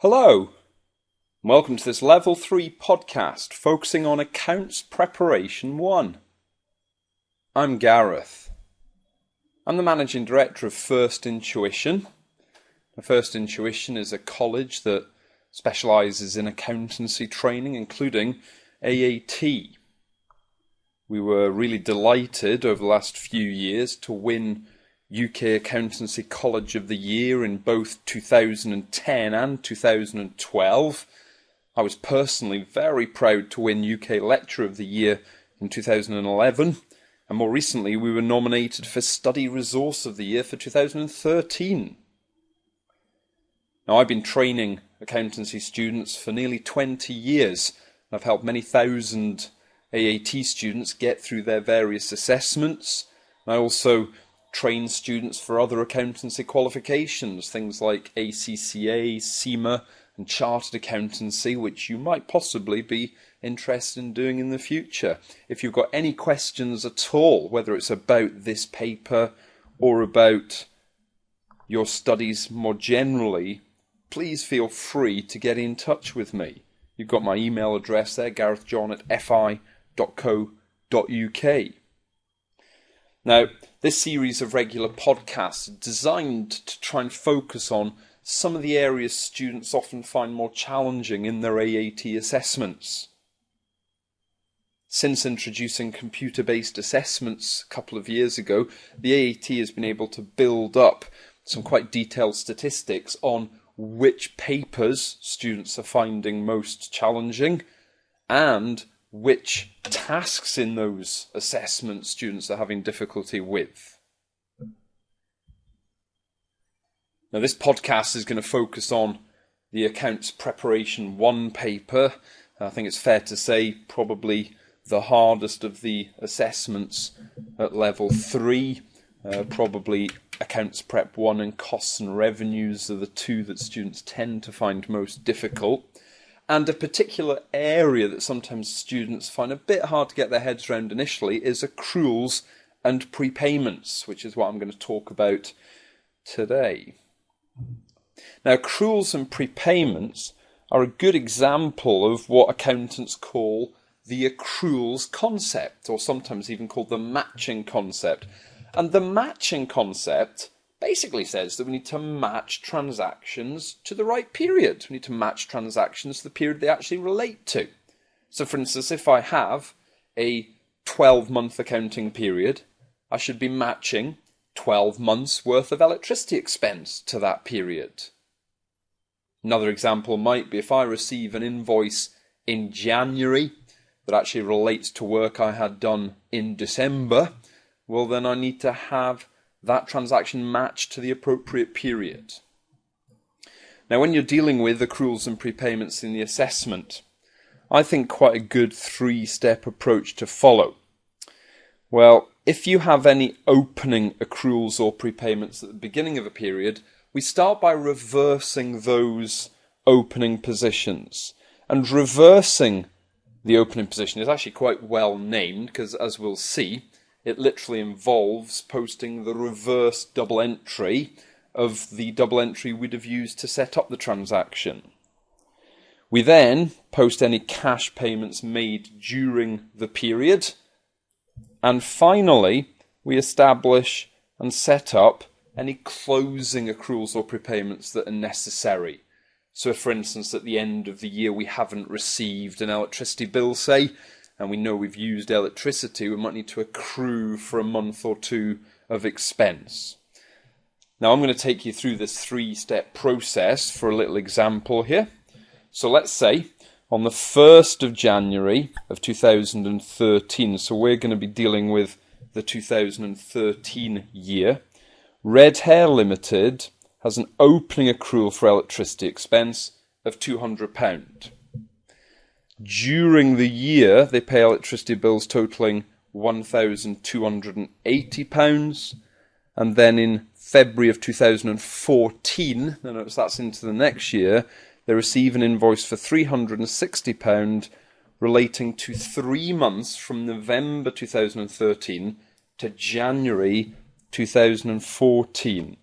Hello, and welcome to this Level 3 podcast focusing on Accounts Preparation 1. I'm Gareth. I'm the Managing Director of First Intuition. First Intuition is a college that specialises in accountancy training, including AAT. We were really delighted over the last few years to win UK Accountancy College of the Year in both 2010 and 2012. I was personally very proud to win UK Lecturer of the Year in 2011, and more recently we were nominated for Study Resource of the Year for 2013. Now, I've been training accountancy students for nearly 20 years. I've helped many thousand AAT students get through their various assessments. I also train students for other accountancy qualifications, things like ACCA, CIMA and Chartered Accountancy, which you might possibly be interested in doing in the future. If you've got any questions at all, whether it's about this paper or about your studies more generally, please feel free to get in touch with me. You've got my email address there, garethjohn@fi.co.uk. Now, this series of regular podcasts are designed to try and focus on some of the areas students often find more challenging in their AAT assessments. Since introducing computer-based assessments a couple of years ago, the AAT has been able to build up some quite detailed statistics on which papers students are finding most challenging and which tasks in those assessments students are having difficulty with. Now, this podcast is going to focus on the Accounts Preparation 1 paper. I think it's fair to say probably the hardest of the assessments at Level 3. Probably Accounts Prep 1 and Costs and Revenues are the two that students tend to find most difficult. And a particular area that sometimes students find a bit hard to get their heads around initially is accruals and prepayments, which is what I'm going to talk about today. Now, accruals and prepayments are a good example of what accountants call the accruals concept, or sometimes even called the matching concept. And the matching concept basically says that we need to match transactions to the right period. We need to match transactions to the period they actually relate to. So, for instance, if I have a 12-month accounting period, I should be matching 12 months worth of electricity expense to that period. Another example might be if I receive an invoice in January that actually relates to work I had done in December, well, then I need to have that transaction matched to the appropriate period. Now, when you're dealing with accruals and prepayments in the assessment, I think quite a good three-step approach to follow. Well, if you have any opening accruals or prepayments at the beginning of a period, we start by reversing those opening positions. And reversing the opening position is actually quite well named because, as we'll see, it literally involves posting the reverse double entry of the double entry we'd have used to set up the transaction. We then post any cash payments made during the period. And finally, we establish and set up any closing accruals or prepayments that are necessary. So if, for instance, at the end of the year we haven't received an electricity bill, say, and we know we've used electricity, we might need to accrue for a month or two of expense. Now, I'm going to take you through this three-step process for a little example here. So let's say on the 1st of January of 2013, so we're going to be dealing with the 2013 year, Red Hair Limited has an opening accrual for electricity expense of £200. During the year, they pay electricity bills totalling £1,280, and then in February of 2014, notice that's into the next year, they receive an invoice for £360 relating to 3 months from November 2013 to January 2014.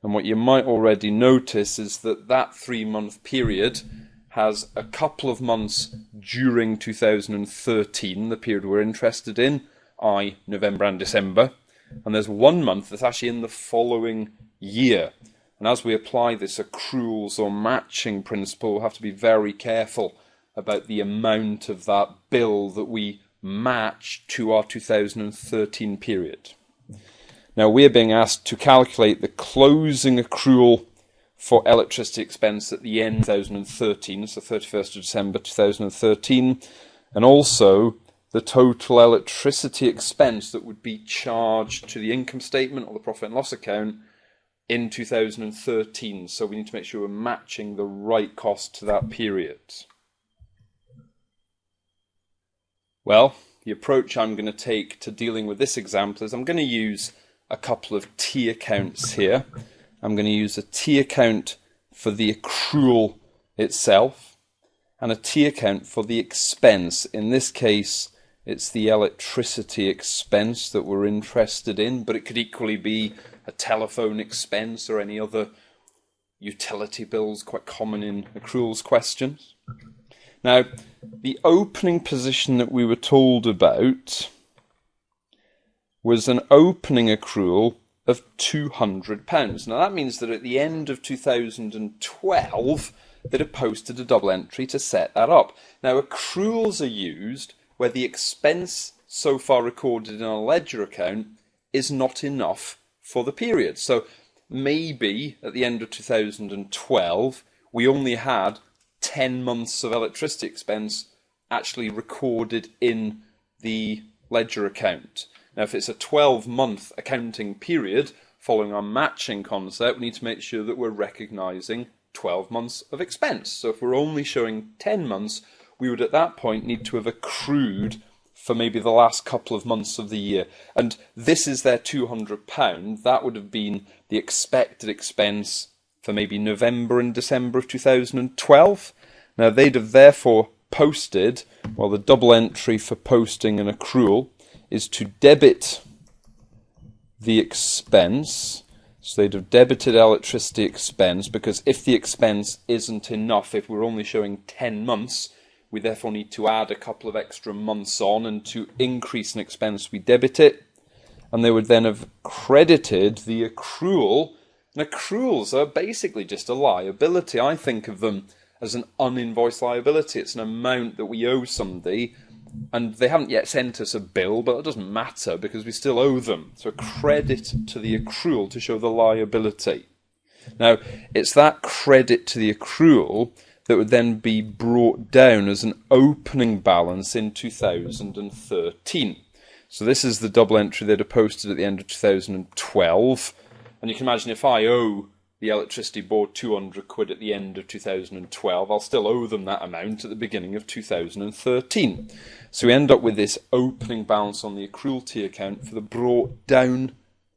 And what you might already notice is that that 3-month period has a couple of months during 2013, the period we're interested in, i.e. November and December, and there's 1 month that's actually in the following year. And as we apply this accruals or matching principle, we'll have to be very careful about the amount of that bill that we match to our 2013 period. Now we are being asked to calculate the closing accrual for electricity expense at the end of 2013, so 31st of December 2013, and also the total electricity expense that would be charged to the income statement or the profit and loss account in 2013. So we need to make sure we're matching the right cost to that period. Well, the approach I'm going to take to dealing with this example is I'm going to use a couple of T accounts here. I'm going to use a T account for the accrual itself and a T account for the expense. In this case, it's the electricity expense that we're interested in, but it could equally be a telephone expense or any other utility bills, quite common in accruals questions. Now, the opening position that we were told about was an opening accrual of £200. Now that means that at the end of 2012 they'd have posted a double entry to set that up. Now accruals are used where the expense so far recorded in a ledger account is not enough for the period. So maybe at the end of 2012 we only had 10 months of electricity expense actually recorded in the ledger account. Now, if it's a 12-month accounting period, following our matching concept, we need to make sure that we're recognising 12 months of expense. So if we're only showing 10 months, we would at that point need to have accrued for maybe the last couple of months of the year. And this is their £200. That would have been the expected expense for maybe November and December of 2012. Now, they'd have therefore posted, well, the double entry for posting an accrual is to debit the expense. So they'd have debited electricity expense, because if the expense isn't enough, if we're only showing 10 months, we therefore need to add a couple of extra months on, and to increase an expense we debit it. And they would then have credited the accrual. And accruals are basically just a liability. I think of them as an uninvoiced liability. It's an amount that we owe somebody, and they haven't yet sent us a bill, but it doesn't matter because we still owe them. So a credit to the accrual to show the liability. Now, it's that credit to the accrual that would then be brought down as an opening balance in 2013. So this is the double entry that are posted at the end of 2012. And you can imagine if I owe the electricity board 200 quid at the end of 2012, I'll still owe them that amount at the beginning of 2013. So we end up with this opening balance on the accrual T account for the brought down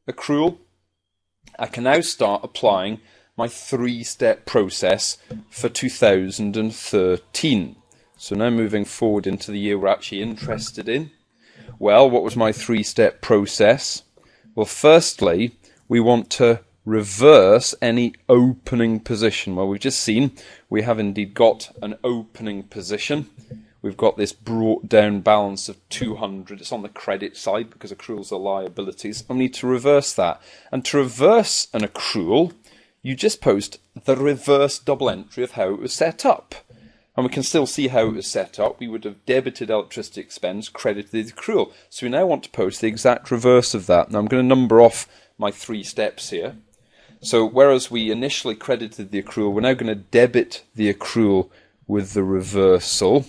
accrual. I can now start applying my 3-step process for 2013. So now moving forward into the year we're actually interested in. Well, what was my 3-step process? Well, firstly, we want to reverse any opening position. Well, we've just seen we have indeed got an opening position. We've got this brought down balance of 200. It's on the credit side because accruals are liabilities. And we need to reverse that. And to reverse an accrual, you just post the reverse double entry of how it was set up. And we can still see how it was set up. We would have debited electricity expense, credited the accrual. So we now want to post the exact reverse of that. Now I'm going to number off my 3 steps here. So whereas we initially credited the accrual, we're now going to debit the accrual with the reversal.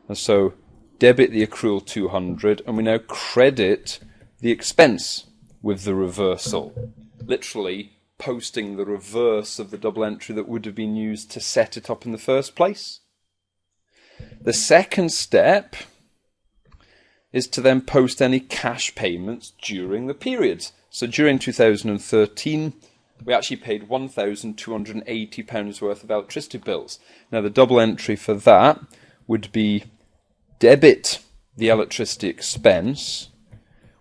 And so debit the accrual 200, and we now credit the expense with the reversal. Literally posting the reverse of the double entry that would have been used to set it up in the first place. The second step is to then post any cash payments during the periods. So during 2013, we actually paid £1,280 worth of electricity bills. Now the double entry for that would be debit the electricity expense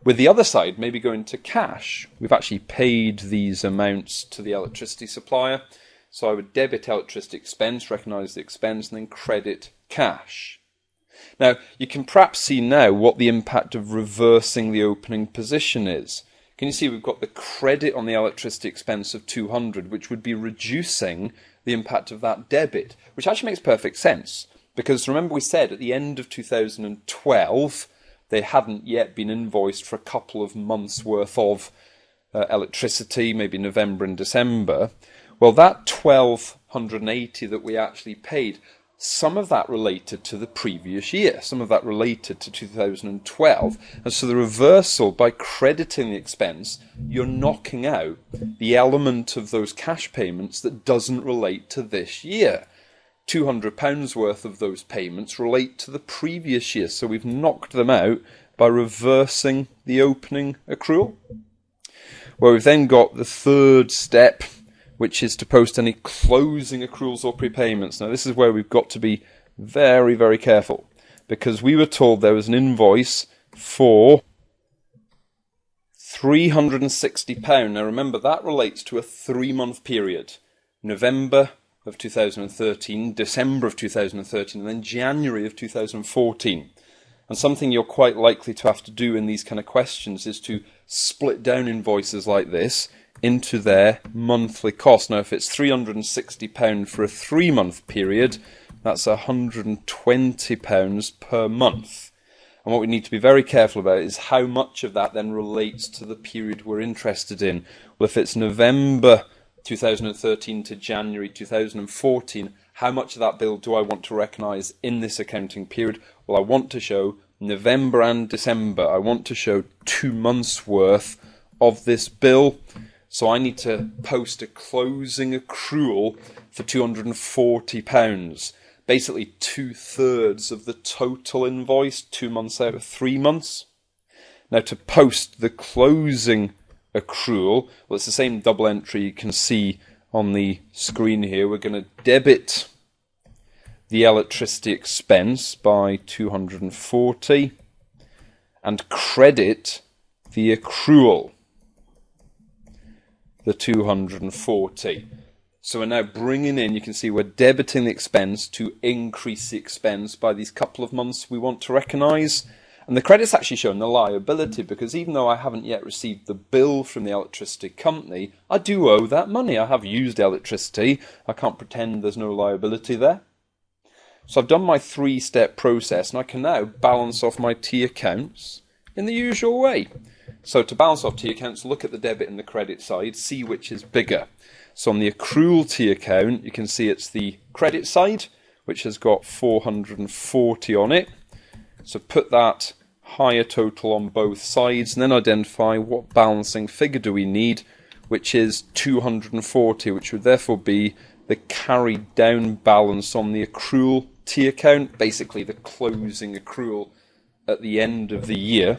With the other side, maybe going to cash. We've actually paid these amounts to the electricity supplier. So I would debit electricity expense, recognise the expense, and then credit cash. Now, you can perhaps see now what the impact of reversing the opening position is. Can you see we've got the credit on the electricity expense of 200, which would be reducing the impact of that debit, which actually makes perfect sense. Because remember we said at the end of 2012, they hadn't yet been invoiced for a couple of months' worth of electricity, maybe November and December. Well, that 1,280 that we actually paid, some of that related to the previous year, some of that related to 2012. And so the reversal, by crediting the expense, you're knocking out the element of those cash payments that doesn't relate to this year. £200 worth of those payments relate to the previous year, so we've knocked them out by reversing the opening accrual. Well, we've then got the third step, which is to post any closing accruals or prepayments. Now, this is where we've got to be very, very careful, because we were told there was an invoice for £360. Now, remember, that relates to a 3-month period. November of 2013, December of 2013, and then January of 2014. And something you're quite likely to have to do in these kind of questions is to split down invoices like this into their monthly cost. Now, if it's £360 for a 3-month period, that's £120 per month. And what we need to be very careful about is how much of that then relates to the period we're interested in. Well, if it's November 2013 to January 2014, how much of that bill do I want to recognise in this accounting period? Well, I want to show November and December. I want to show 2 months worth of this bill. So I need to post a closing accrual for £240. Basically 2/3 of the total invoice, 2 months out of 3 months. Now, to post the closing accrual, well, it's the same double entry you can see on the screen here. We're going to debit the electricity expense by 240 and credit the accrual, the 240. So we're now bringing in, you can see we're debiting the expense to increase the expense by these couple of months we want to recognise. And the credit's actually showing the liability, because even though I haven't yet received the bill from the electricity company, I do owe that money. I have used electricity. I can't pretend there's no liability there. So I've done my 3-step process, and I can now balance off my T accounts in the usual way. So to balance off T accounts, look at the debit and the credit side, see which is bigger. So on the accrual T account, you can see it's the credit side, which has got 440 on it. So put that higher total on both sides, and then identify what balancing figure do we need, which is 240, which would therefore be the carried down balance on the accrual T account, basically the closing accrual at the end of the year.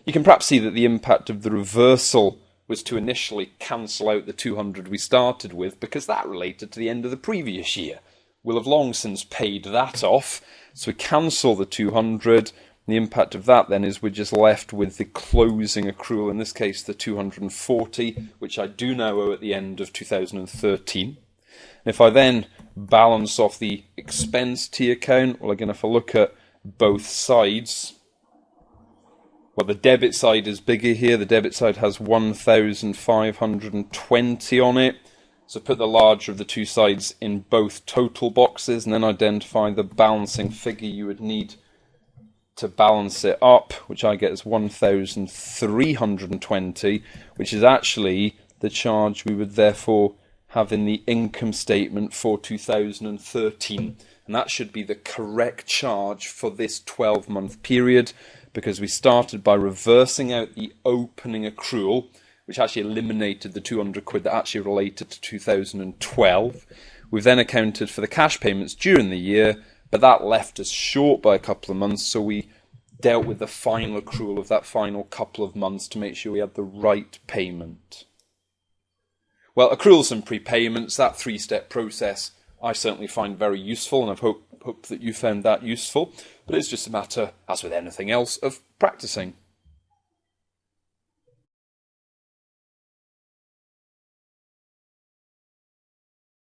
You can perhaps see that the impact of the reversal was to initially cancel out the 200 we started with, because that related to the end of the previous year. We'll have long since paid that off, so we cancel the 200. The impact of that then is we're just left with the closing accrual, in this case the 240, which I do now owe at the end of 2013. And if I then balance off the expense T account, well, again, if I look at both sides, well, the debit side is bigger here. The debit side has 1,520 on it. So put the larger of the two sides in both total boxes, and then identify the balancing figure you would need to balance it up, which I get as 1,320, which is actually the charge we would therefore have in the income statement for 2013. And that should be the correct charge for this 12-month period, because we started by reversing out the opening accrual, which actually eliminated the 200 quid that actually related to 2012. We've then accounted for the cash payments during the year, but that left us short by a couple of months, so we dealt with the final accrual of that final couple of months to make sure we had the right payment. Well, accruals and prepayments, that 3-step process, I certainly find very useful, and I hope that you found that useful. But it's just a matter, as with anything else, of practicing.